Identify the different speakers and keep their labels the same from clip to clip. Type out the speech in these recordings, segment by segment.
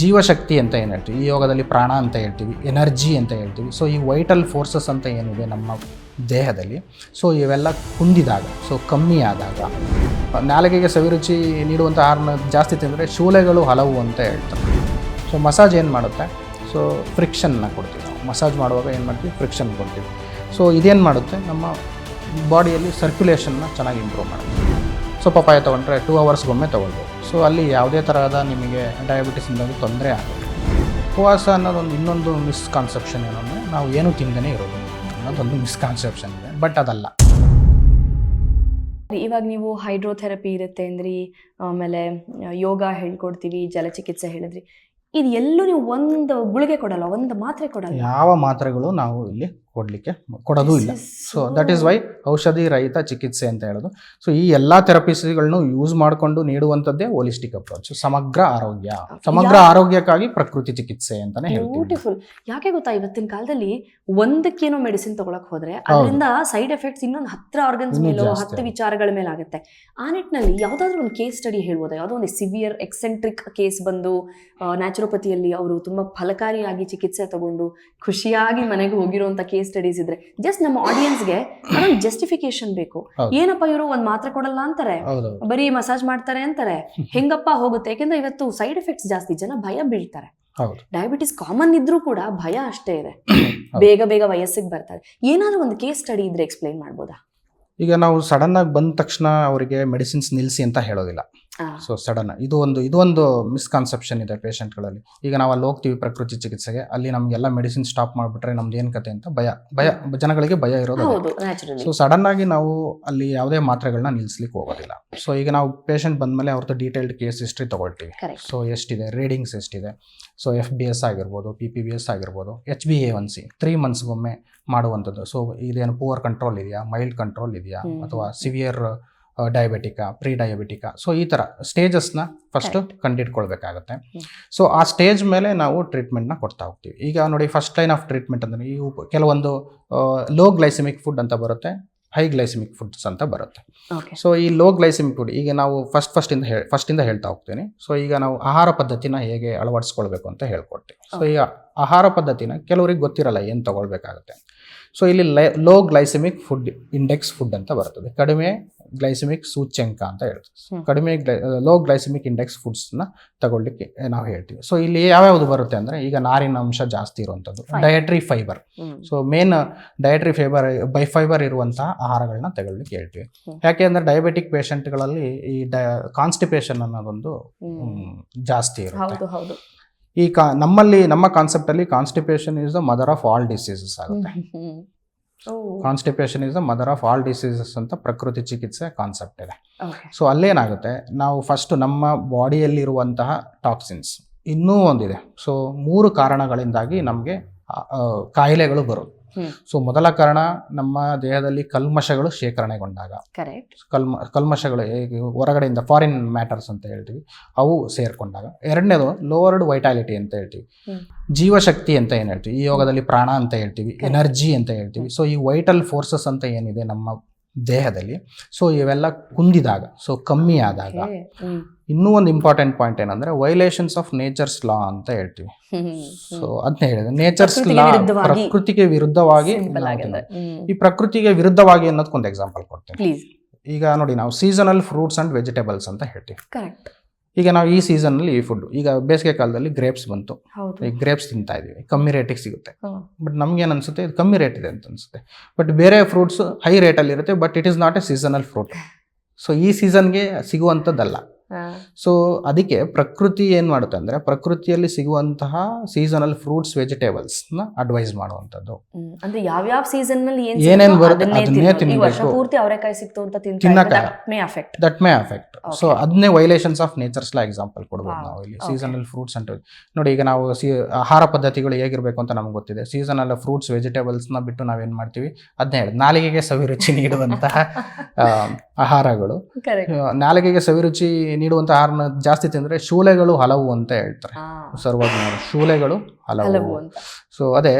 Speaker 1: ಜೀವಶಕ್ತಿ ಅಂತ ಏನು ಹೇಳ್ತೀವಿ, ಈ ಯೋಗದಲ್ಲಿ ಪ್ರಾಣ ಅಂತ ಹೇಳ್ತೀವಿ, ಎನರ್ಜಿ ಅಂತ ಹೇಳ್ತೀವಿ. ಸೊ ಈ ವೈಟಲ್ ಫೋರ್ಸಸ್ ಅಂತ ಏನಿದೆ ನಮ್ಮ ದೇಹದಲ್ಲಿ, ಸೊ ಇವೆಲ್ಲ ಕುಂದಿದಾಗ, ಸೊ ಕಮ್ಮಿ ಆದಾಗ, ನಾಲಿಗೆಗೆ ಸವಿರುಚಿ ನೀಡುವಂಥ ಆಹಾರನ ಜಾಸ್ತಿ ತಿಂದರೆ ಶೂಲೆಗಳು ಹಲವು ಅಂತ ಹೇಳ್ತಾರೆ. ಸೊ ಮಸಾಜ್ ಏನು ಮಾಡುತ್ತೆ, ಸೊ ಫ್ರಿಕ್ಷನ್ನ ಕೊಡ್ತೀವಿ ನಾವು. ಮಸಾಜ್ ಮಾಡುವಾಗ ಏನು ಮಾಡ್ತೀವಿ, ಫ್ರಿಕ್ಷನ್ ಕೊಡ್ತೀವಿ. ಸೊ ಇದೇನು ಮಾಡುತ್ತೆ, ನಮ್ಮ ಬಾಡಿಯಲ್ಲಿ ಸರ್ಕ್ಯುಲೇಷನ್ನ ಚೆನ್ನಾಗಿ ಇಂಪ್ರೂವ್ ಮಾಡುತ್ತೆ. ಸೊ ಪಪಾಯ ತೊಗೊಂಡ್ರೆ 2 ಅವರ್ಸ್ಗೊಮ್ಮೆ ತೊಗೊಳ್ಬೋದು. ಸೊ ಅಲ್ಲಿ ಯಾವುದೇ ಥರದ ನಿಮಗೆ ಡಯಾಬಿಟಿಸಿಂದಾಗಿ ತೊಂದರೆ ಆಗುತ್ತೆ. ಉಪವಾಸ ಅನ್ನೋದೊಂದು ಇನ್ನೊಂದು ಮಿಸ್ಕಾನ್ಸೆಪ್ಷನ್ ಏನಂದರೆ ನಾವು ಏನೂ ತಿಂದೇ ಇರೋದು ಅನ್ನೋದೊಂದು ಮಿಸ್ಕಾನ್ಸೆಪ್ಷನ್ ಇದೆ, ಬಟ್ ಅದಲ್ಲ.
Speaker 2: ಇವಾಗ ನೀವು ಹೈಡ್ರೋಥೆರಪಿ ಇರುತ್ತೆ ಅಂದ್ರಿ, ಆಮೇಲೆ ಯೋಗ ಹೇಳ್ಕೊಡ್ತೀವಿ, ಜಲಚಿಕಿತ್ಸೆ ಹೇಳಿದ್ರಿ. ಇದು ಎಲ್ಲೂ ನೀವು ಒಂದು ಗುಳಿಗೆ ಕೊಡಲ್ಲ, ಒಂದು ಮಾತ್ರೆ ಕೊಡಲ್ಲ.
Speaker 1: ಯಾವ ಮಾತ್ರೆಗಳು ನಾವು ಇಲ್ಲಿ ಕೊಡೋದು ಇಲ್ಲ. ಸೊ ದಟ್ ಈಸ್ ವೈ ಔಷಧಿ ರಹಿತ ಚಿಕಿತ್ಸೆ ಅಂತ ಹೇಳೋದು. ಸೊ ಈ ಎಲ್ಲ ಥೆರಪೀಸ್ಗಳನ್ನು ಯೂಸ್ ಮಾಡಿಕೊಂಡು ನೀಡುವಂಥದ್ದೇ ಹೋಲಿಸ್ಟಿಕ್ ಅಪ್ರೋಚ್. ಸಮಗ್ರ ಆರೋಗ್ಯಕ್ಕಾಗಿ ಪ್ರಕೃತಿ ಚಿಕಿತ್ಸೆ ಅಂತಾನೆ ಹೇಳ್ತೀವಿ.
Speaker 2: ಬ್ಯೂಟಿಫುಲ್. ಯಾಕೆ ಗೊತ್ತಾ, ಇವತ್ತಿನ ಕಾಲದಲ್ಲಿ ಒಂದಕ್ಕೇನೋ ಮೆಡಿಸಿನ್ ತಗೊಳಕ್ ಹೋದ್ರೆ ಅದರಿಂದ ಸೈಡ್ ಎಫೆಕ್ಟ್ಸ್ ಇನ್ನೊಂದು 10 ಆರ್ಗನ್ಸ್ ಮೇಲೆ 10 ವಿಚಾರಗಳ ಮೇಲೆ ಆಗುತ್ತೆ. ಆ ನಿಟ್ಟಿನಲ್ಲಿ ಯಾವ್ದಾದ್ರು ಒಂದು ಕೇಸ್ ಸ್ಟಡಿ ಹೇಳ್ಬೋದಾ? ಯಾವುದೋ ಒಂದು ಸಿವಿಯರ್ ಎಕ್ಸೆಂಟ್ರಿಕ್ ಕೇಸ್ ಬಂದು ನ್ಯಾಚುರೋಪತಿಯಲ್ಲಿ ಅವರು ತುಂಬಾ ಫಲಕಾರಿಯಾಗಿ ಚಿಕಿತ್ಸೆ ತಗೊಂಡು ಖುಷಿಯಾಗಿ ಮನೆಗೆ ಹೋಗಿರುವಂತ ಕೇಸ್ ಸ್ಟಡೀಸ್ ಇದ್ರೆ, ಜಸ್ಟ್ ನಮ್ಮ ಆಡಿಯನ್ಸ್ಗೆ ಅದೊಂದು ಜಸ್ಟಿಫಿಕೇಶನ್ ಬೇಕು. ಏನಪ್ಪ ಇವರು ಒಂದ್ ಮಾತ್ರೆ ಕೊಡಲ್ಲ ಅಂತಾರೆ, ಬರೀ ಮಸಾಜ್ ಮಾಡ್ತಾರೆ ಅಂತಾರೆ, ಹೆಂಗಪ್ಪ ಹೋಗುತ್ತೆ? ಯಾಕೆಂದ್ರೆ ಇವತ್ತು ಸೈಡ್ ಎಫೆಕ್ಟ್ಸ್ ಜಾಸ್ತಿ, ಜನ ಭಯ ಬೀಳ್ತಾರೆ. ಡಯಾಬಿಟಿಸ್ ಕಾಮನ್ ಇದ್ರೂ ಕೂಡ ಭಯ ಅಷ್ಟೇ ಇದೆ, ಬೇಗ ಬೇಗ ವಯಸ್ಸಿಗೆ ಬರ್ತಾರೆ. ಏನಾದ್ರೂ ಒಂದು ಕೇಸ್ ಸ್ಟಡಿ ಇದ್ರೆ ಎಕ್ಸ್ಪ್ಲೈನ್ ಮಾಡ್ಬೋದಾ?
Speaker 1: ಈಗ ನಾವು ಸಡನ್ ಆಗಿ ಬಂದ ತಕ್ಷಣ ಅವರಿಗೆ ಮೆಡಿಸಿನ್ಸ್ ನಿಲ್ಲಿಸಿ ಅಂತ ಹೇಳೋದಿಲ್ಲ. ಸೊ ಸಡನ್ ಇದು ಒಂದು ಮಿಸ್ಕಾನ್ಸೆಪ್ಷನ್ ಇದೆ ಪೇಷಂಟ್ಗಳಲ್ಲಿ. ಈಗ ನಾವು ಅಲ್ಲಿ ಹೋಗ್ತೀವಿ ಪ್ರಕೃತಿ ಚಿಕಿತ್ಸೆಗೆ, ಅಲ್ಲಿ ನಮಗೆಲ್ಲ ಮೆಡಿಸಿನ್ ಸ್ಟಾಪ್ ಮಾಡಿಬಿಟ್ರೆ ನಮ್ದು ಏನು ಕತೆ ಅಂತ ಜನಗಳಿಗೆ ಭಯ ಇರೋದು. ಸೊ ಸಡನ್ ಆಗಿ ನಾವು ಅಲ್ಲಿ ಯಾವುದೇ ಮಾತ್ರೆಗಳನ್ನ ನಿಲ್ಲಿಸ್ಲಿಕ್ಕೆ ಹೋಗೋದಿಲ್ಲ. ಸೊ ಈಗ ನಾವು ಪೇಷಂಟ್ ಬಂದಮೇಲೆ ಅವ್ರದ್ದು ಡೀಟೇಲ್ಡ್ ಕೇಸ್ ಹಿಸ್ಟ್ರಿ ತಗೊಳ್ತೀವಿ. ಸೊ ಎಷ್ಟಿದೆ, ರೀಡಿಂಗ್ಸ್ ಎಷ್ಟಿದೆ, ಸೊ FBS ಆಗಿರ್ಬೋದು, PPBS ಆಗಿರ್ಬೋದು, HbA1c 3 ಮಂತ್ಸ್ಗೊಮ್ಮೆ ಮಾಡುವಂಥದ್ದು. ಸೊ ಇದೇನು ಪೂವರ್ ಕಂಟ್ರೋಲ್ ಇದೆಯಾ, ಮೈಲ್ಡ್ ಕಂಟ್ರೋಲ್ ಇದೆಯಾ, ಅಥವಾ ಸಿವಿಯರ್ ಡಯಾಬಿಟಿಕಾ, ಪ್ರೀ ಡಯಾಬಿಟಿಕಾ. ಸೊ ಈ ಥರ ಸ್ಟೇಜಸ್ನ ಫಸ್ಟು ಕಂಡಿಡ್ಕೊಳ್ಬೇಕಾಗತ್ತೆ. ಸೊ ಆ ಸ್ಟೇಜ್ ಮೇಲೆ ನಾವು ಟ್ರೀಟ್ಮೆಂಟ್ನ ಕೊಡ್ತಾ ಹೋಗ್ತೀವಿ. ಈಗ ನೋಡಿ, ಫಸ್ಟ್ ಲೈನ್ ಆಫ್ ಟ್ರೀಟ್ಮೆಂಟ್ ಅಂದರೆ ಈ ಕೆಲವೊಂದು ಲೋ ಗ್ಲೈಸೆಮಿಕ್ ಫುಡ್ ಅಂತ ಬರುತ್ತೆ, ಹೈ ಗ್ಲೈಸೆಮಿಕ್ ಫುಡ್ಸ್ ಅಂತ ಬರುತ್ತೆ. ಸೊ ಈ ಲೋ ಗ್ಲೈಸೆಮಿಕ್ ಫುಡ್ ಈಗ ನಾವು ಫಸ್ಟಿಂದ ಹೇಳ್ತಾ ಹೋಗ್ತೀನಿ. ಸೊ ಈಗ ನಾವು ಆಹಾರ ಪದ್ಧತಿನ ಹೇಗೆ ಅಳವಡಿಸ್ಕೊಳ್ಬೇಕು ಅಂತ ಹೇಳ್ಕೊಡ್ತೀವಿ. ಸೊ ಈ ಆಹಾರ ಪದ್ಧತಿನ ಕೆಲವರಿಗೆ ಗೊತ್ತಿರಲ್ಲ ಏನು ತಗೊಳ್ಬೇಕಾಗುತ್ತೆ. ಸೊ ಇಲ್ಲಿ low glycaemic food index food ಅಂತ ಬರ್ತದೆ, ಕಡಿಮೆ ಗ್ಲೈಸೆಮಿಕ್ ಸೂಚ್ಯಂಕ ಅಂತ ಹೇಳ್ತೀವಿ. ಲೋ ಗ್ಲೈಸೆಮಿಕ್ ಇಂಡೆಕ್ಸ್ ಫುಡ್ಸ್ನ ತಗೊಳ್ಳಿಕ್ಕೆ ನಾವು ಹೇಳ್ತೀವಿ. ಸೊ ಇಲ್ಲಿ ಯಾವ್ಯಾವುದು ಬರುತ್ತೆ ಅಂದರೆ, ಈಗ ನಾರಿನ ಅಂಶ ಜಾಸ್ತಿ ಇರುವಂಥದ್ದು, dietary fibre. So main dietary fibre ಇರುವಂತಹ ಆಹಾರಗಳನ್ನ ತಗೊಳ್ಳಿಕ್ಕೆ ಹೇಳ್ತೀವಿ. ಯಾಕೆ ಅಂದರೆ ಡಯಾಬಿಟಿಕ್ ಪೇಷಂಟ್ಗಳಲ್ಲಿ ಈ ಕಾನ್ಸ್ಟಿಪೇಷನ್ ಅನ್ನೋದೊಂದು ಜಾಸ್ತಿ ಇರುತ್ತೆ. ಈ ನಮ್ಮ ಕಾನ್ಸೆಪ್ಟಲ್ಲಿ constipation is the mother of all diseases ಆಗುತ್ತೆ. Constipation is the mother of all diseases ಅಂತ ಪ್ರಕೃತಿ ಚಿಕಿತ್ಸೆ ಕಾನ್ಸೆಪ್ಟ್ ಇದೆ. ಸೊ ಅಲ್ಲೇನಾಗುತ್ತೆ, ನಾವು ಫಸ್ಟ್ ನಮ್ಮ ಬಾಡಿಯಲ್ಲಿರುವಂತಹ ಟಾಕ್ಸಿನ್ಸ್ ಇನ್ನೂ ಒಂದಿದೆ. ಸೊ 3 ಕಾರಣಗಳಿಂದಾಗಿ ನಮಗೆ ಕಾಯಿಲೆಗಳು ಬರುತ್ತೆ. ಸೊ ಮೊದಲ ಕಾರಣ, ನಮ್ಮ ದೇಹದಲ್ಲಿ ಕಲ್ಮಶಗಳು ಶೇಖರಣೆಗೊಂಡಾಗ, ಕಲ್ಮಶಗಳು ಹೊರಗಡೆಯಿಂದ ಫಾರಿನ್ ಮ್ಯಾಟರ್ಸ್ ಅಂತ ಹೇಳ್ತೀವಿ, ಅವು ಸೇರ್ಕೊಂಡಾಗ. ಎರಡನೇದು ಲೋವರ್ಡ್ ವೈಟಾಲಿಟಿ ಅಂತ ಹೇಳ್ತೀವಿ, ಜೀವಶಕ್ತಿ ಅಂತ ಏನು ಹೇಳ್ತೀವಿ, ಈ ಯೋಗದಲ್ಲಿ ಪ್ರಾಣ ಅಂತ ಹೇಳ್ತೀವಿ, ಎನರ್ಜಿ ಅಂತ ಹೇಳ್ತೀವಿ. ಸೊ ಈ ವೈಟಲ್ ಫೋರ್ಸಸ್ ಅಂತ ಏನಿದೆ ನಮ್ಮ ದೇಹದಲ್ಲಿ, ಸೊ ಇವೆಲ್ಲ ಕುಂದಿದಾಗ, ಸೊ ಕಮ್ಮಿ ಆದಾಗ. ಇನ್ನೂ ಒಂದು ಇಂಪಾರ್ಟೆಂಟ್ ಪಾಯಿಂಟ್ ಏನಂದ್ರೆ ವೈಲೇಷನ್ಸ್ ಆಫ್ ನೇಚರ್ಸ್ ಲಾ ಅಂತ ಹೇಳ್ತೀವಿ. ಸೊ ಅದನ್ನೇ ಹೇಳಿದೆ, ನೇಚರ್ಸ್ ಲಾ ಪ್ರಕೃತಿಗೆ ವಿರುದ್ಧವಾಗಿ. ಈ ಪ್ರಕೃತಿಗೆ ವಿರುದ್ಧವಾಗಿ ಅನ್ನೋದಕ್ಕೊಂದು ಎಕ್ಸಾಂಪಲ್ ಕೊಡ್ತೀನಿ. ಈಗ ನೋಡಿ, ನಾವು ಸೀಸನಲ್ ಫ್ರೂಟ್ಸ್ ಅಂಡ್ ವೆಜಿಟೇಬಲ್ಸ್ ಅಂತ ಹೇಳ್ತೀವಿ. ಈಗ ನಾವು ಈ ಸೀಸನ್ನಲ್ಲಿ ಈ ಫುಡ್, ಈಗ ಬೇಸಿಗೆ ಕಾಲದಲ್ಲಿ ಗ್ರೇಪ್ಸ್ ಬಂತು, ಈ ಗ್ರೇಪ್ಸ್ ತಿಂತಾ ಇದೀವಿ, ಕಮ್ಮಿ ರೇಟಿಗೆ ಸಿಗುತ್ತೆ. ಬಟ್ ನಮ್ಗೇನು ಅನ್ಸುತ್ತೆ, ಇದು ಕಮ್ಮಿ ರೇಟ್ ಇದೆ ಅಂತ ಅನ್ಸುತ್ತೆ. ಬಟ್ ಬೇರೆ ಫ್ರೂಟ್ಸ್ ಹೈ ರೇಟಲ್ಲಿ ಇರುತ್ತೆ, but it is not A seasonal fruit. So ಈ ಸೀಸನ್ಗೆ ಸಿಗುವಂಥದ್ದಲ್ಲ. ಸೊ ಅದಕ್ಕೆ ಪ್ರಕೃತಿ ಏನು ಮಾಡುತ್ತೆ ಅಂದರೆ, ಪ್ರಕೃತಿಯಲ್ಲಿ ಸಿಗುವಂತಹ ಸೀಸನಲ್ ಫ್ರೂಟ್ಸ್ ವೆಜಿಟೇಬಲ್ಸ್ನ ಅಡ್ವೈಸ್ ಮಾಡುವಂಥದ್ದು.
Speaker 2: ಅಂದ್ರೆ ಯಾವ್ಯಾವ ಸೀಸನ್ ನಲ್ಲಿ
Speaker 1: ಏನೇನು ಬರುತ್ತೆ ಅದನ್ನೇ ತಿನ್ನಬೇಕು.
Speaker 2: ಪೂರ್ತಿ ಅವರೆಕಾಯಿ ಸಿಕ್ತು ಅಂತ
Speaker 1: ದಟ್ ಮೇ ಅಫೆಕ್ಟ್. ಸೊ ಅದನ್ನೇ violations of nature's law example ಕೊಡ್ಬೋದು ನಾವು ಇಲ್ಲಿ. ಸೀಸನಲ್ ಫ್ರೂಟ್ಸ್ ಅಂತ ನೋಡಿ, ಈಗ ನಾವು ಆಹಾರ ಪದ್ಧತಿಗಳು ಹೇಗಿರಬೇಕು ಅಂತ ನಮ್ಗೆ ಗೊತ್ತಿದೆ. ಸೀಸನಲ್ ಫ್ರೂಟ್ಸ್ ವೆಜಿಟೇಬಲ್ಸ್ನ ಬಿಟ್ಟು ನಾವೇನು ಮಾಡ್ತೀವಿ, ಅದನ್ನೇ ಹೇಳಿ ನಾಲಿಗೆಗೆ ಸವಿರುಚಿ ನೀಡುವಂತಹ ಆಹಾರಗಳು. ನಾಲಿಗೆಗೆ ಸವಿರುಚಿ ನೀಡುವಂಥ ಆಹಾರನ ಜಾಸ್ತಿ ತಿಂದರೆ ಶೂಲೆಗಳು ಹಲವು ಅಂತ ಹೇಳ್ತಾರೆ ಸರ್ವಜ್ಞರು. ಶೂಲೆಗಳು ಹಲವು. ಸೊ ಅದೇ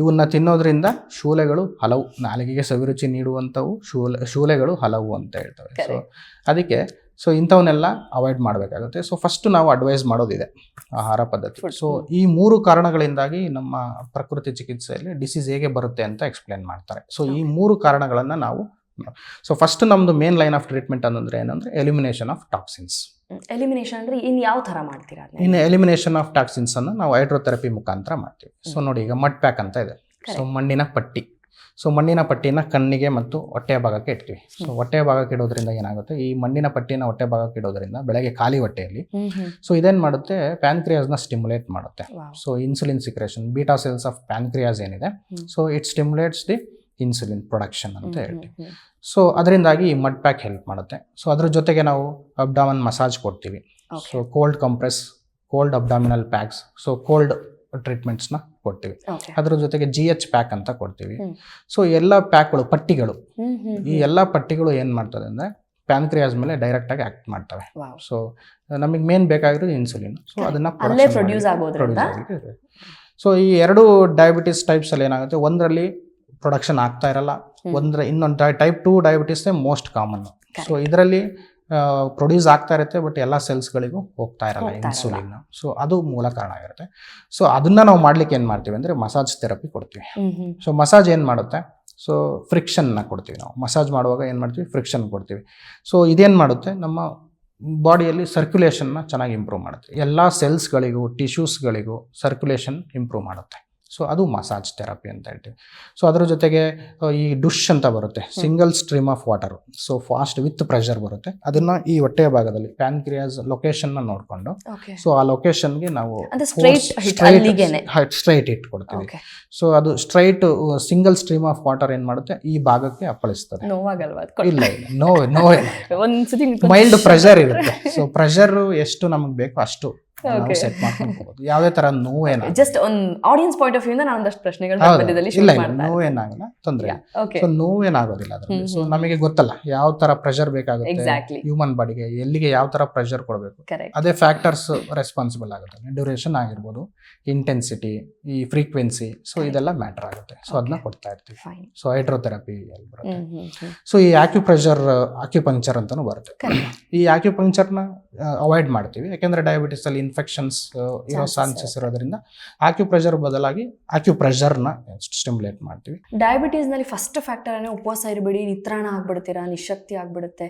Speaker 1: ಇವನ್ನ ತಿನ್ನೋದ್ರಿಂದ ಶೂಲೆಗಳು ಹಲವು, ನಾಲಿಗೆಗೆ ಸವಿರುಚಿ ನೀಡುವಂಥವು ಶೂಲೆಗಳು ಹಲವು ಅಂತ ಹೇಳ್ತವೆ. ಸೊ ಅದಕ್ಕೆ ಸೊ ಇಂಥವನ್ನೆಲ್ಲ ಅವಾಯ್ಡ್ ಮಾಡಬೇಕಾಗುತ್ತೆ. ಸೊ ಫಸ್ಟ್ ನಾವು ಅಡ್ವೈಸ್ ಮಾಡೋದಿದೆ ಆಹಾರ ಪದ್ಧತಿ. ಸೊ ಈ 3 ಕಾರಣಗಳಿಂದಾಗಿ ನಮ್ಮ ಪ್ರಕೃತಿ ಚಿಕಿತ್ಸೆಯಲ್ಲಿ ಡಿಸೀಸ್ ಹೇಗೆ ಬರುತ್ತೆ ಅಂತ ಎಕ್ಸ್ಪ್ಲೇನ್ ಮಾಡ್ತಾರೆ. ಸೊ ಈ 3 ಕಾರಣಗಳನ್ನು ನಾವು ಸೊ ಫಸ್ಟ್ ನಮ್ದು ಮೇನ್ ಲೈನ್ ಆಫ್ ಟ್ರೀಟ್ಮೆಂಟ್ ಅನ್ನಂದ್ರೆ ಏನಂದ್ರೆ ಎಲಿಮಿನೇಷನ್ ಆಫ್ ಟಾಕ್ಸಿನ್ಸ್.
Speaker 2: ಎಲಿಮಿನೇಷನ್ ಅಂದ್ರೆ ಇನ್ ಯಾವ ತರ ಮಾಡ್ತೀರಾ?
Speaker 1: ಇನ್ನು ಎಲಿಮಿನೇಷನ್ ಆಫ್ ಟಾಕ್ಸಿನ್ಸ್ ಅನ್ನು ನಾವು ಹೈಡ್ರೋಥೆರಪಿ ಮುಖಾಂತರ ಮಾಡ್ತೀವಿ. ಸೊ ನೋಡಿ, ಈಗ ಮಡ್ ಪ್ಯಾಕ್ ಅಂತ ಇದೆ. ಸೊ ಮಣ್ಣಿನ ಪಟ್ಟಿ. ಸೊ ಮಣ್ಣಿನ ಪಟ್ಟಿನ ಕಣ್ಣಿಗೆ ಮತ್ತು ಹೊಟ್ಟೆಯ ಭಾಗಕ್ಕೆ ಇಡ್ತೀವಿ. ಸೊ ಹೊಟ್ಟೆಯ ಭಾಗಕ್ಕೆ ಇಡೋದ್ರಿಂದ ಏನಾಗುತ್ತೆ, ಈ ಮಣ್ಣಿನ ಪಟ್ಟಿನ ಹೊಟ್ಟೆ ಭಾಗಕ್ಕೆ ಇಡೋದ್ರಿಂದ ಬೆಳಗ್ಗೆ ಖಾಲಿ ಹೊಟ್ಟೆಯಲ್ಲಿ ಸೊ ಇದೇನು ಮಾಡುತ್ತೆ, ಪ್ಯಾನ್ಕ್ರಿಯಾಸ್ನ ಸ್ಟಿಮ್ಯುಲೇಟ್ ಮಾಡುತ್ತೆ. So insulin secretion, beta cells of pancreas ಏನಿದೆ, so it stimulates the insulin production ಅಂತ ಹೇಳ್ತೀವಿ. ಸೊ ಅದರಿಂದಾಗಿ ಈ ಮಡ್ ಪ್ಯಾಕ್ ಹೆಲ್ಪ್ ಮಾಡುತ್ತೆ. ಸೊ ಅದ್ರ ಜೊತೆಗೆ ನಾವು ಅಬ್ಡಾಮನ್ ಮಸಾಜ್ ಕೊಡ್ತೀವಿ. So cold compress, cold abdominal packs, so cold ಟ್ರೀಟ್ಮೆಂಟ್ಸ್ನ ಕೊಡ್ತೀವಿ. ಅದ್ರ ಜೊತೆಗೆ GH ಪ್ಯಾಕ್ ಅಂತ ಕೊಡ್ತೀವಿ. ಸೊ ಎಲ್ಲ ಪ್ಯಾಕ್ಗಳು, ಪಟ್ಟಿಗಳು, ಈ ಎಲ್ಲ ಪಟ್ಟಿಗಳು ಏನು ಮಾಡ್ತದೆ ಅಂದರೆ ಪ್ಯಾನ್ಕ್ರಿಯಾಸ್ ಮೇಲೆ ಡೈರೆಕ್ಟಾಗಿ ಆ್ಯಕ್ಟ್ ಮಾಡ್ತವೆ. ಸೊ ನಮಗೆ ಮೇನ್ ಬೇಕಾಗಿರೋದು ಇನ್ಸುಲಿನ್. ಸೊ ಅದನ್ನು
Speaker 2: ಪ್ರೊಡ್ಯೂಸ್ ಆಗೋದ್ರಿಂದ
Speaker 1: ಸೊ ಈ 2 ಡಯಾಬಿಟಿಸ್ ಟೈಪ್ಸಲ್ಲಿ ಏನಾಗುತ್ತೆ, ಒಂದರಲ್ಲಿ ಪ್ರೊಡಕ್ಷನ್ ಆಗ್ತಾ ಇರಲ್ಲ, ಇನ್ನೊಂದು ಟೈಪ್ 2 ಡಯಾಬಿಟಿಸೇ ಮೋಸ್ಟ್ ಕಾಮನ್. ಸೊ ಇದರಲ್ಲಿ ಪ್ರೊಡ್ಯೂಸ್ ಆಗ್ತಾ ಇರುತ್ತೆ, ಬಟ್ ಎಲ್ಲ ಸೆಲ್ಸ್ಗಳಿಗೂ ಹೋಗ್ತಾ ಇರಲ್ಲ ಇನ್ಸುಲಿನ್. ಸೊ ಅದು ಮೂಲ ಕಾರಣ ಆಗಿರುತ್ತೆ. ಸೊ ಅದನ್ನ ನಾವು ಮಾಡ್ಲಿಕ್ಕೆ ಏನು ಮಾಡ್ತೀವಿ ಅಂದರೆ ಮಸಾಜ್ ಥೆರಪಿ ಕೊಡ್ತೀವಿ. ಸೊ ಮಸಾಜ್ ಏನು ಮಾಡುತ್ತೆ, ಸೊ ಫ್ರಿಕ್ಷನ್ನ ಕೊಡ್ತೀವಿ. ನಾವು ಮಸಾಜ್ ಮಾಡುವಾಗ ಏನು ಮಾಡ್ತೀವಿ, ಫ್ರಿಕ್ಷನ್ ಕೊಡ್ತೀವಿ. ಸೊ ಇದೇನು ಮಾಡುತ್ತೆ, ನಮ್ಮ ಬಾಡಿಯಲ್ಲಿ ಸರ್ಕ್ಯುಲೇಷನ್ನ ಚೆನ್ನಾಗಿ ಇಂಪ್ರೂವ್ ಮಾಡುತ್ತೆ. ಎಲ್ಲ ಸೆಲ್ಸ್ಗಳಿಗೂ ಟಿಶ್ಯೂಸ್ಗಳಿಗೂ ಸರ್ಕ್ಯುಲೇಷನ್ ಇಂಪ್ರೂವ್ ಮಾಡುತ್ತೆ. ಸೊ ಅದು ಮಸಾಜ್ ಥೆರಪಿ ಅಂತ ಹೇಳ್ತೀವಿ. ಸೊ ಅದ್ರ ಜೊತೆಗೆ ಈ ಡುಶ್ ಅಂತ ಬರುತ್ತೆ, single stream of water. So fast with pressure ಬರುತ್ತೆ. ಅದನ್ನ ಈ ಹೊಟ್ಟೆಯ ಭಾಗದಲ್ಲಿ ಪ್ಯಾನ್ಕ್ರಿಯಾಸ್ ಲೊಕೇಶನ್ನ ನೋಡಿಕೊಂಡು ಸೊ ಆ ಲೊಕೇಶನ್ಗೆ ನಾವು ಸ್ಟ್ರೈಟ್ ಇಟ್ ಕೊಡ್ತೀವಿ. ಸೊ ಅದು straight single stream of water ಏನು ಮಾಡುತ್ತೆ, ಈ ಭಾಗಕ್ಕೆ ಅಪ್ಪಳಿಸ್ತದೆ. ಇಲ್ಲ ನೋವೇ ಮೈಲ್ಡ್ ಪ್ರೆಷರ್ ಇರುತ್ತೆ. ಸೊ ಪ್ರೆಷರ್ ಎಷ್ಟು ನಮಗೆ ಬೇಕು ಅಷ್ಟು ಸೆಟ್ ಮಾಡ್ಕೊಂಡು ಯಾವುದೇ ತರ ನೋವೇನ
Speaker 2: ಜಸ್ಟ್ ಒಂದು ಆಡಿಯನ್ಸ್ ಪಾಯಿಂಟ್ ಆಫ್ ವ್ಯೂ ಇಂದ ನಾನು ಒಂದಷ್ಟು ಪ್ರಶ್ನೆಗಳು ಮಧ್ಯದಲ್ಲಿ
Speaker 1: ಇಲ್ಲ ನೋವೇನಾಗಲ್ಲ, ತೊಂದರೆ. ಸೊ ನೋವೇನಾಗೋದಿಲ್ಲ ಅದರಲ್ಲಿ. ಸೊ ನಮಗೆ ಗೊತ್ತಲ್ಲ ಯಾವ ತರ ಪ್ರೆಷರ್ ಬೇಕಾಗುತ್ತೆ ಹ್ಯೂಮನ್ ಬಾಡಿಗೆ, ಎಲ್ಲಿಗೆ ಯಾವ ತರ ಪ್ರೆಷರ್ ಕೊಡಬೇಕು, ಅದೇ ಫ್ಯಾಕ್ಟರ್ಸ್ ರೆಸ್ಪಾನ್ಸಿಬಲ್ ಆಗುತ್ತೆ. ಡ್ಯೂರೇಷನ್ ಆಗಿರ್ಬೋದು, ಇಂಟೆನ್ಸಿಟಿ, ಈ ಫ್ರೀಕ್ವೆನ್ಸಿ, ಸೊ ಇದೆಲ್ಲ ಮ್ಯಾಟರ್ ಆಗುತ್ತೆ. ಸೊ ಅದನ್ನ ಕೊಡ್ತಾ ಇರ್ತೀವಿ. ಸೊ ಹೈಡ್ರೋಥೆರಪಿ ಅಲ್ಲಿ ಬರುತ್ತೆ. ಸೊ ಈ ಆಕ್ಯುಪಂಕ್ಚರ್ ಅಂತಾನು ಬರುತ್ತೆ. ಈ ಆಕ್ಯುಪಂಕ್ಚರ್ನ ಅವಾಯ್ಡ್ ಮಾಡ್ತೀವಿ, ಯಾಕೆಂದ್ರೆ ಡಯಾಬಿಟಿಸ್ ಅಲ್ಲಿ ಇನ್ಫೆಕ್ಷನ್ಸ್ ಇರೋ ಚಾನ್ಸಸ್ ಇರೋದ್ರಿಂದ ಆಕ್ಯುಪ್ರೆಷರ್ ಬದಲಾಗಿ ಆಕ್ಯುಪ್ರೆಷರ್ನ ಸ್ಟಿಮ್ಯುಲೇಟ್ ಮಾಡ್ತೀವಿ.
Speaker 2: ಡಯಾಬಿಟೀಸ್ ನಲ್ಲಿ ಫಸ್ಟ್ ಫ್ಯಾಕ್ಟರ್ ಉಪವಾಸ ಇರಬೇಡಿ, ನಿತ್ರಾಣ ಆಗ್ಬಿಡ್ತೀರಾ, ನಿಶಕ್ತಿ ಆಗ್ಬಿಡುತ್ತೆ,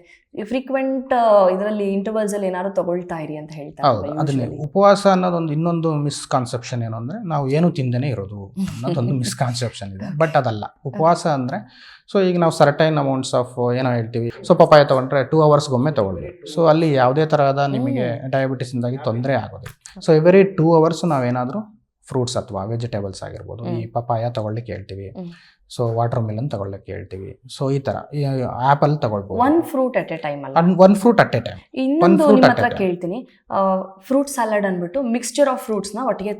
Speaker 2: ಫ್ರೀಕ್ವೆಂಟ್ ಇದರಲ್ಲಿ ಇಂಟರ್ವಲ್ಸ್ ಅಲ್ಲಿ ಏನಾದ್ರು ತಗೊಳ್ತಾ ಇರಿ ಅಂತ ಹೇಳ್ತಾರೆ.
Speaker 1: ಹೌದು, ಅದನ್ನೇ ಉಪವಾಸ ಅನ್ನೋದೊಂದು ಇನ್ನೊಂದು ಮಿಸ್ಕಾನ್ಸೆಪ್ಷನ್ ಏನು ಅಂದ್ರೆ ನಾವು ಏನು ತಿಂದೇನೆ ಇರೋದು ಅನ್ನೋದೊಂದು ಮಿಸ್ಕಾನ್ಸೆಪ್ಷನ್ ಇದೆ. ಬಟ್ ಅದಲ್ಲ. ಉಪವಾಸ ಅಂದ್ರೆ ಸೊ ಈಗ ನಾವು ಸರ್ಟೈನ್ ಅಮೌಂಟ್ಸ್ ಆಫ್ ಏನೋ ಹೇಳ್ತೀವಿ. ಸೊ ಪಪಾಯ ತಗೊಂಡ್ರೆ 2 ಅವರ್ಸ್ಗೊಮ್ಮೆ ತಗೊಳ್ಬೇಕು. ಸೊ ಅಲ್ಲಿ ಯಾವುದೇ ತರಹದ ನಿಮಗೆ ಡಯಾಬಿಟಿಸ್ ಇಂದಾಗಿ ತೊಂದರೆ ಆಗೋದಿಲ್ಲ. ಸೊ ಎವ್ರಿ 2 ಅವರ್ಸ್ ನಾವೇನಾದರೂ ಫ್ರೂಟ್ಸ್ ಅಥವಾ ವೆಜಿಟೇಬಲ್ಸ್ ಆಗಿರ್ಬೋದು, ಈ ಪಪಾಯ ತಗೊಳ್ಳಿಕ್ಕೆ ಹೇಳ್ತೀವಿ. ಸೊ ವಾಟರ್ ಮಿಲನ್ ತಗೊಳ್ಳಕ್ಕೆ ಹೇಳ್ತೀವಿ. ಸೊ ಈ ತರ ಆಪಲ್ ತಗೊಳ್ಬಹುದು.
Speaker 2: One fruit at a time ಅಲ್ಲ,
Speaker 1: one fruit at a time.
Speaker 2: ಇನ್ನೊಂದು ನಿಮ್ಮ ಹತ್ರ ಕೇಳ್ತೀನಿ, ಫ್ರೂಟ್ ಸಲಾಡ್ ಅಂದ್ಬಿಟ್ಟು ಮಿಕ್ಸ್ಚರ್ ಆಫ್ ಫ್ರೂಟ್ಸ್ ನ ಒಟ್ಟಿಗೆ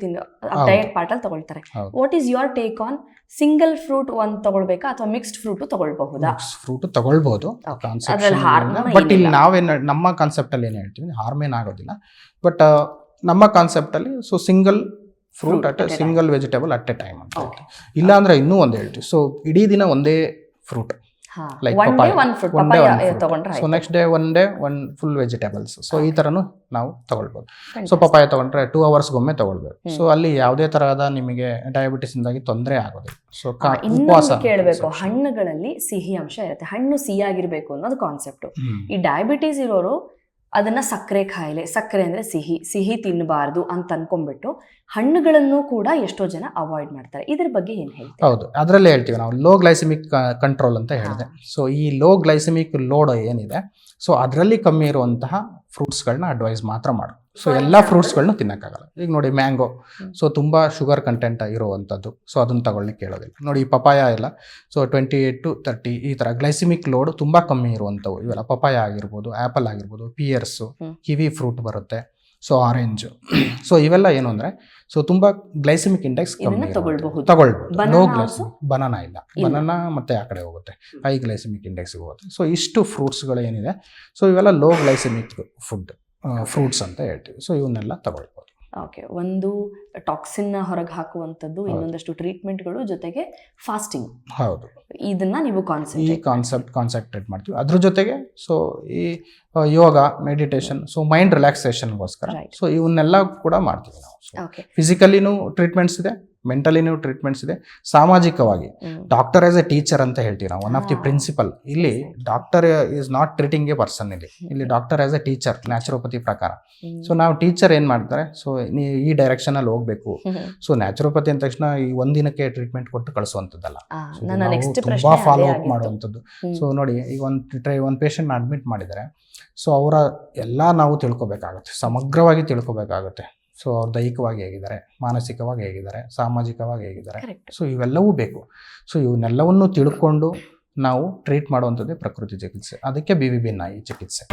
Speaker 2: ಡಯಟ್ ಪಾರ್ಟ್ ಅಲ್ಲಿ ತಗೊಳ್ತಾರೆ. What is your take on single fruit ಒಂದ್ ತಗೊಳ್ಬೇಕಾ ಅಥವಾ ಮಿಕ್ಸ್ಡ್ ಫ್ರೂಟ್ ತಗೊಳ್ಬಹುದಾ?
Speaker 1: ಫ್ರೂಟ್ ತಗೊಳ್ಬಹುದು, ಬಟ್ ಇಲ್ಲಿ ನಮ್ಮ ಕಾನ್ಸೆಪ್ಟ್ ಅಲ್ಲಿ ಏನ್ ಹೇಳ್ತೀವಿ, ಹಾರ್ಮ್ ಏನಾಗೋದಿಲ್ಲ. ಬಟ್ ನಮ್ಮ ಕಾನ್ಸೆಪ್ಟ್ ಅಲ್ಲಿ so single fruit at single vegetable at a time ಅಂತ ಹೇಳ್ತೀವಿ. ಇಲ್ಲ ಅಂದ್ರೆ ಇನ್ನೂ ಒಂದು ಹೇಳ್ತೀವಿ. ಸೊ ಇಡೀ ದಿನ ಒಂದೇ fruit, like papaya so next day one full vegetables. So ಈ ತರನು ನಾವು ತಗೊಳ್ಬಹುದು. ಸೊ ಪಪಾಯ ತಗೊಂಡ್ರೆ 2 ಅವರ್ಸ್ಗೊಮ್ಮೆ ತಗೊಳ್ಬೇಕು. ಸೊ ಅಲ್ಲಿ ಯಾವುದೇ ತರಹದ ನಿಮಗೆ ಡಯಾಬಿಟಿಸ್ ಇಂದಾಗಿ ತೊಂದರೆ ಆಗೋದಿಲ್ಲ. ಸೊ
Speaker 2: ಉಪವಾಸ ಕೇಳಬೇಕು, ಹಣ್ಣುಗಳಲ್ಲಿ ಸಿಹಿ ಅಂಶ ಇರುತ್ತೆ, ಹಣ್ಣು ಸಿಹಿಯಾಗಿರ್ಬೇಕು ಅನ್ನೋದು ಕಾನ್ಸೆಪ್ಟ್. ಈ ಡಯಾಬಿಟಿಸ್ ಇರೋರು ಅದನ್ನ ಸಕ್ಕರೆ ಕಾಯಿಲೆ, ಸಕ್ಕರೆ ಅಂದ್ರೆ ಸಿಹಿ ತಿನ್ನಬಾರ್ದು ಅಂತ ಅನ್ಕೊಂಡ್ಬಿಟ್ಟು ಹಣ್ಣುಗಳನ್ನು ಕೂಡ ಎಷ್ಟೋ ಜನ ಅವಾಯ್ಡ್ ಮಾಡ್ತಾರೆ. ಇದ್ರ ಬಗ್ಗೆ ಏನ್ ಹೇಳ್ತೀವಿ?
Speaker 1: ಹೌದು, ಅದರಲ್ಲೇ ಹೇಳ್ತೀವಿ ನಾವು ಲೋ ಗ್ಲೈಸೆಮಿಕ್ ಕಂಟ್ರೋಲ್ ಅಂತ ಹೇಳಿದೆ. ಸೊ ಈ ಲೋ ಗ್ಲೈಸೆಮಿಕ್ ಲೋಡ್ ಏನಿದೆ, ಸೊ ಅದರಲ್ಲಿ ಕಮ್ಮಿ ಇರುವಂತಹ ಫ್ರೂಟ್ಸ್ಗಳನ್ನ ಅಡ್ವೈಸ್ ಮಾತ್ರ ಮಾಡು. ಸೊ ಎಲ್ಲ ಫ್ರೂಟ್ಸ್ಗಳನ್ನ ತಿನ್ನಕ್ಕಾಗಲ್ಲ. ಈಗ ನೋಡಿ ಮ್ಯಾಂಗೋ, ಸೊ ತುಂಬಾ ಶುಗರ್ ಕಂಟೆಂಟ್ ಇರುವಂಥದ್ದು, ಸೊ ಅದನ್ನ ತಗೊಳ್ಳಿಕ್ಕೆ ಕೇಳೋದಿಲ್ಲ. ನೋಡಿ ಈ ಪಪಾಯ ಎಲ್ಲ ಸೊ 28 to 30 ಈ ತರ ಗ್ಲೈಸೆಮಿಕ್ ಲೋಡ್ ತುಂಬಾ ಕಮ್ಮಿ ಇರುವಂಥವು ಇವೆಲ್ಲ. ಪಪಾಯ ಆಗಿರ್ಬೋದು, ಆಪಲ್ ಆಗಿರ್ಬೋದು, ಪಿಯರ್ಸು, ಕಿವಿ ಫ್ರೂಟ್ ಬರುತ್ತೆ, ಸೊ ಆರೆಂಜ್. ಸೊ ಇವೆಲ್ಲ ಏನು ಅಂದ್ರೆ ಸೊ ತುಂಬಾ ಗ್ಲೈಸೆಮಿಕ್ ಇಂಡೆಕ್ಸ್ ಕಮ್ಮಿ ತಗೊಳ್ಬಹುದು. ಲೋ ಗ್ಲೈಸೆಮಿಕ್ ಬನಾನಾ ಇಲ್ಲ, ಬನಾನಾ ಮತ್ತೆ ಆ ಕಡೆ ಹೋಗುತ್ತೆ, ಹೈ ಗ್ಲೈಸೆಮಿಕ್ ಇಂಡೆಕ್ಸ್ ಹೋಗುತ್ತೆ. ಸೊ ಇಷ್ಟು ಫ್ರೂಟ್ಸ್ಗಳು ಏನಿದೆ, ಸೊ ಇವೆಲ್ಲ ಲೋ ಗ್ಲೈಸೆಮಿಕ್ ಫ್ರೂಟ್ಸ್ ಅಂತ ಹೇಳ್ತೀವಿ. ಸೊ ಇವನ್ನೆಲ್ಲ ತಗೊಳ್ಬೋದು.
Speaker 2: ಓಕೆ, ಒಂದು ಟಾಕ್ಸಿನ್ ಹೊರಗೆ ಹಾಕುವಂಥದ್ದು, ಇನ್ನೊಂದಷ್ಟು ಟ್ರೀಟ್ಮೆಂಟ್ಗಳು, ಜೊತೆಗೆ ಫಾಸ್ಟಿಂಗ್.
Speaker 1: ಹೌದು,
Speaker 2: ಇದನ್ನ ನೀವು
Speaker 1: ಈ ಕಾನ್ಸಂಟ್ರೇಟ್ ಮಾಡ್ತೀವಿ. ಅದ್ರ ಜೊತೆಗೆ ಸೊ ಈ ಯೋಗ, ಮೆಡಿಟೇಷನ್, ಸೊ ಮೈಂಡ್ ರಿಲ್ಯಾಕ್ಸೇಷನ್ಗೋಸ್ಕರ ಸೊ ಇವನ್ನೆಲ್ಲ ಕೂಡ ಮಾಡ್ತೀವಿ ನಾವು. ಫಿಸಿಕಲಿನೂ ಟ್ರೀಟ್ಮೆಂಟ್ಸ್ ಇದೆ, ಮೆಂಟಲಿನೂ ಟ್ರೀಟ್ಮೆಂಟ್ಸ್ ಇದೆ, ಸಾಮಾಜಿಕವಾಗಿ ಡಾಕ್ಟರ್ ಆಸ್ ಎ ಟೀಚರ್ ಅಂತ ಹೇಳ್ತೀವಿ ನಾವು. ಒನ್ ಆಫ್ ದಿ ಪ್ರಿನ್ಸಿಪಲ್ ಇಲ್ಲಿ doctor is not treating a person, ಇಲ್ಲಿ doctor as a teacher naturopathy ಪ್ರಕಾರ. ಸೊ ನಾವು ಟೀಚರ್ ಏನ್ ಮಾಡ್ತಾರೆ, ಸೊ ನೀವು ಈ ಡೈರೆಕ್ಷನ್ ಅಲ್ಲಿ ಹೋಗ್ಬೇಕು. ಸೊ ನ್ಯಾಚುರೋಪತಿ ಅಂದ ತಕ್ಷಣ ಈ ಒಂದಿನಕ್ಕೆ ಟ್ರೀಟ್ಮೆಂಟ್ ಕೊಟ್ಟು ಕಳಿಸುವಂಥದ್ದಲ್ಲ, ತುಂಬಾ ಫಾಲೋ ಅಪ್ ಮಾಡುವಂಥದ್ದು. ಸೊ ನೋಡಿ, ಈಗ ಒಂದು ಪೇಷಂಟ್ ಅಡ್ಮಿಟ್ ಮಾಡಿದರೆ ಸೊ ಅವರ ಎಲ್ಲ ನಾವು ತಿಳ್ಕೊಬೇಕಾಗುತ್ತೆ, ಸಮಗ್ರವಾಗಿ ತಿಳ್ಕೊಬೇಕಾಗುತ್ತೆ. ಸೊ ಅವ್ರು ದೈಹಿಕವಾಗಿ ಹೇಗಿದ್ದಾರೆ, ಮಾನಸಿಕವಾಗಿ ಹೇಗಿದ್ದಾರೆ, ಸಾಮಾಜಿಕವಾಗಿ ಹೇಗಿದ್ದಾರೆ, ಸೊ ಇವೆಲ್ಲವೂ ಬೇಕು. ಸೊ ಇವನ್ನೆಲ್ಲವನ್ನು ತಿಳ್ಕೊಂಡು ನಾವು ಟ್ರೀಟ್ ಮಾಡುವಂಥದ್ದೇ ಪ್ರಕೃತಿ ಚಿಕಿತ್ಸೆ. ಅದಕ್ಕೆ BVB ನಾಯಿ ಚಿಕಿತ್ಸೆ.